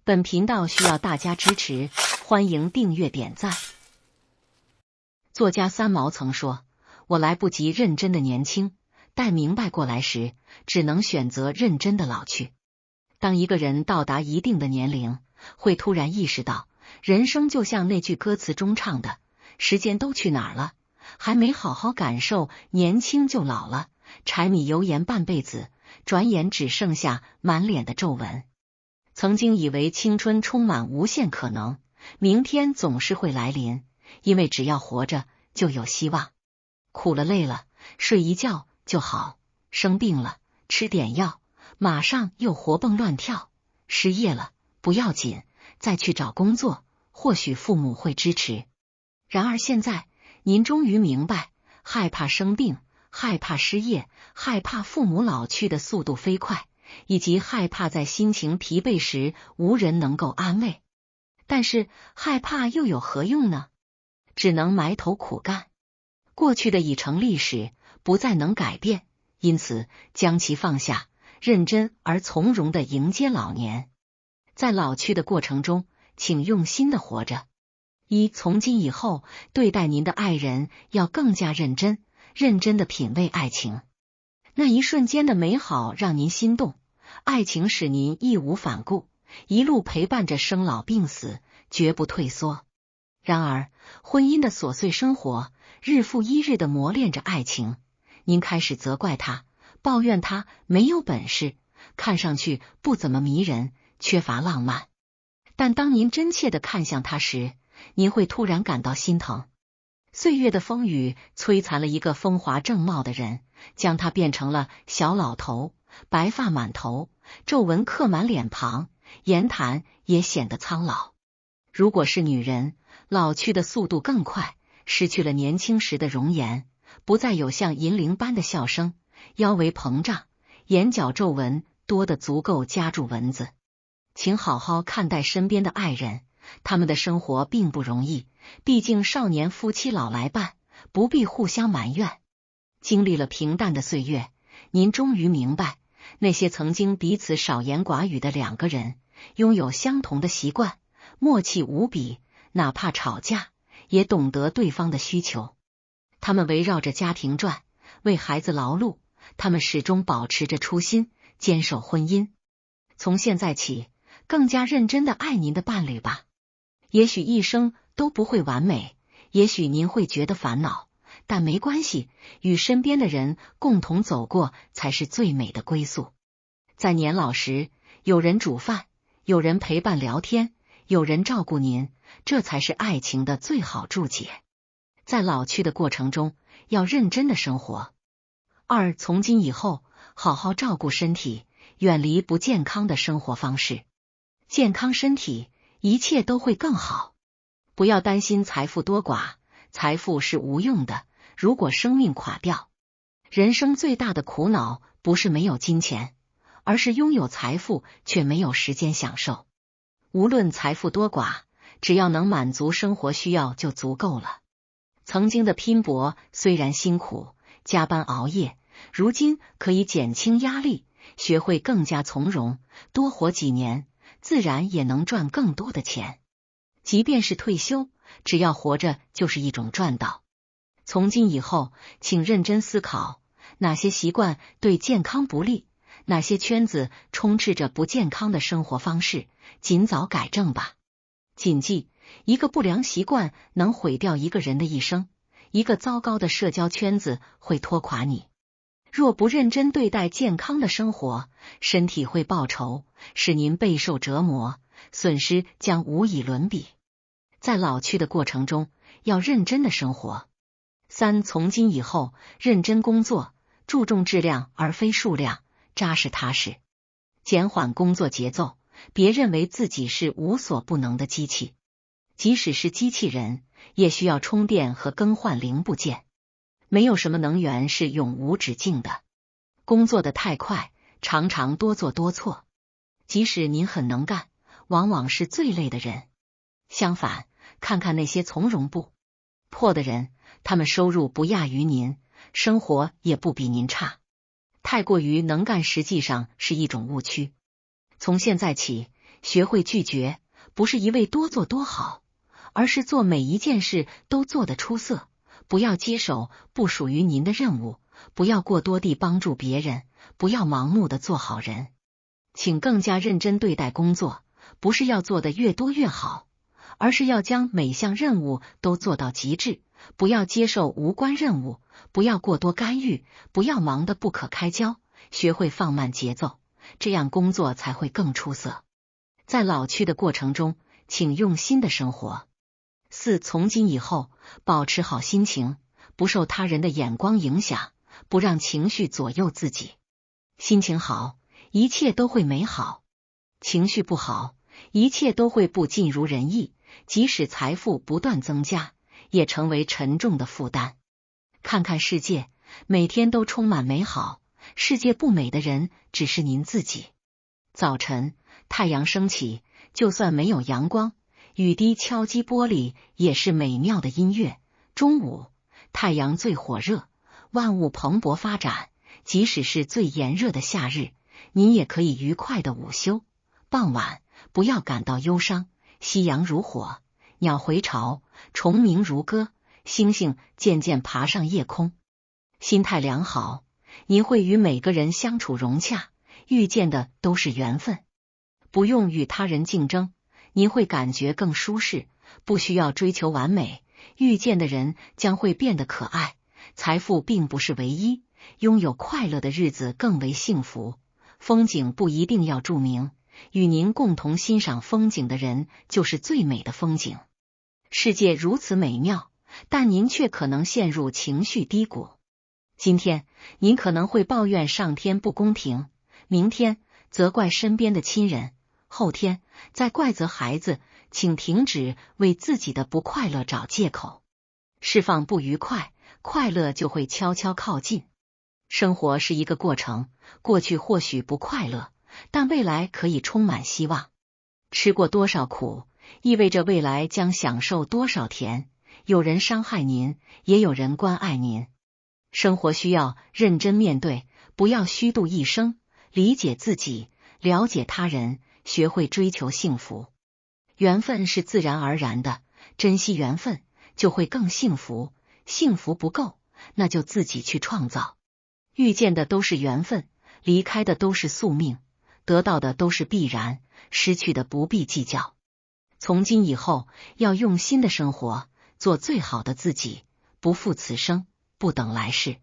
本频道需要大家支持，欢迎订阅点赞。作家三毛曾说：“我来不及认真的年轻，待明白过来时，只能选择认真的老去。”当一个人到达一定的年龄，会突然意识到，人生就像那句歌词中唱的：“时间都去哪儿了？还没好好感受，年轻就老了。柴米油盐半辈子，转眼只剩下满脸的皱纹。”曾经以为青春充满无限可能，明天总是会来临，因为只要活着就有希望。苦了累了，睡一觉就好；生病了，吃点药，马上又活蹦乱跳；失业了，不要紧，再去找工作，或许父母会支持。然而现在，您终于明白，害怕生病，害怕失业，害怕父母老去的速度飞快，以及害怕在心情疲惫时无人能够安慰。但是害怕又有何用呢？只能埋头苦干。过去的已成历史，不再能改变，因此将其放下，认真而从容地迎接老年。在老去的过程中，请用心地活着。从今以后，对待您的爱人要更加认真，认真地品味爱情。那一瞬间的美好让您心动，爱情使您义无反顾，一路陪伴着生老病死，绝不退缩。然而，婚姻的琐碎生活，日复一日地磨练着爱情，您开始责怪他，抱怨他没有本事，看上去不怎么迷人，缺乏浪漫。但当您真切地看向他时，您会突然感到心疼。岁月的风雨摧残了一个风华正茂的人，将他变成了小老头，白发满头，皱纹刻满脸庞，言谈也显得苍老。如果是女人，老去的速度更快，失去了年轻时的容颜，不再有像银铃般的笑声，腰围膨胀，眼角皱纹多得足够夹住蚊子。请好好看待身边的爱人，他们的生活并不容易，毕竟少年夫妻老来伴，不必互相埋怨。经历了平淡的岁月，您终于明白，那些曾经彼此少言寡语的两个人，拥有相同的习惯，默契无比，哪怕吵架，也懂得对方的需求。他们围绕着家庭转，为孩子劳碌，他们始终保持着初心，坚守婚姻。从现在起，更加认真地爱您的伴侣吧。也许一生都不会完美，也许您会觉得烦恼，但没关系，与身边的人共同走过才是最美的归宿。在年老时，有人煮饭，有人陪伴聊天，有人照顾您，这才是爱情的最好注解。在老去的过程中，要认真的生活。从今以后，好好照顾身体，远离不健康的生活方式。健康身体，一切都会更好。不要担心财富多寡，财富是无用的，如果生命垮掉。人生最大的苦恼不是没有金钱，而是拥有财富却没有时间享受。无论财富多寡，只要能满足生活需要就足够了。曾经的拼搏虽然辛苦，加班熬夜，如今可以减轻压力，学会更加从容，多活几年，自然也能赚更多的钱。即便是退休，只要活着就是一种赚到。从今以后，请认真思考，哪些习惯对健康不利，哪些圈子充斥着不健康的生活方式，尽早改正吧。谨记，一个不良习惯能毁掉一个人的一生，一个糟糕的社交圈子会拖垮你。若不认真对待健康的生活，身体会报仇，使您备受折磨，损失将无以伦比。在老去的过程中，要认真的生活。从今以后，认真工作，注重质量而非数量，扎实踏实。减缓工作节奏，别认为自己是无所不能的机器。即使是机器人，也需要充电和更换零部件。没有什么能源是永无止境的。工作得太快，常常多做多错。即使您很能干，往往是最累的人。相反，看看那些从容不迫的人，他们收入不亚于您，生活也不比您差。太过于能干实际上是一种误区。从现在起，学会拒绝，不是一味多做多好，而是做每一件事都做得出色。不要接手不属于您的任务，不要过多地帮助别人，不要盲目的做好人。请更加认真对待工作，不是要做得越多越好，而是要将每项任务都做到极致。不要接受无关任务，不要过多干预，不要忙得不可开交，学会放慢节奏，这样工作才会更出色。在老去的过程中，请用心的生活。4. 从今以后，保持好心情，不受他人的眼光影响，不让情绪左右自己。心情好，一切都会美好；情绪不好，一切都会不尽如人意，即使财富不断增加，也成为沉重的负担。看看世界，每天都充满美好，世界不美的人只是您自己。早晨，太阳升起，就算没有阳光，雨滴敲击玻璃也是美妙的音乐。中午，太阳最火热，万物蓬勃发展，即使是最炎热的夏日，您也可以愉快的午休。傍晚，不要感到忧伤，夕阳如火，鸟回巢，虫鸣如歌，星星渐渐爬上夜空。心态良好，您会与每个人相处融洽，遇见的都是缘分。不用与他人竞争，您会感觉更舒适，不需要追求完美，遇见的人将会变得可爱。财富并不是唯一，拥有快乐的日子更为幸福。风景不一定要著名，与您共同欣赏风景的人就是最美的风景。世界如此美妙，但您却可能陷入情绪低谷。今天，您可能会抱怨上天不公平，明天责怪身边的亲人，后天再怪责孩子。请停止为自己的不快乐找借口，释放不愉快，快乐就会悄悄靠近。生活是一个过程，过去或许不快乐，但未来可以充满希望。吃过多少苦，意味着未来将享受多少甜。有人伤害您，也有人关爱您。生活需要认真面对，不要虚度一生。理解自己，了解他人，学会追求幸福。缘分是自然而然的，珍惜缘分就会更幸福。幸福不够，那就自己去创造。遇见的都是缘分，离开的都是宿命，得到的都是必然，失去的不必计较。从今以后，要用心的生活，做最好的自己，不负此生，不等来世。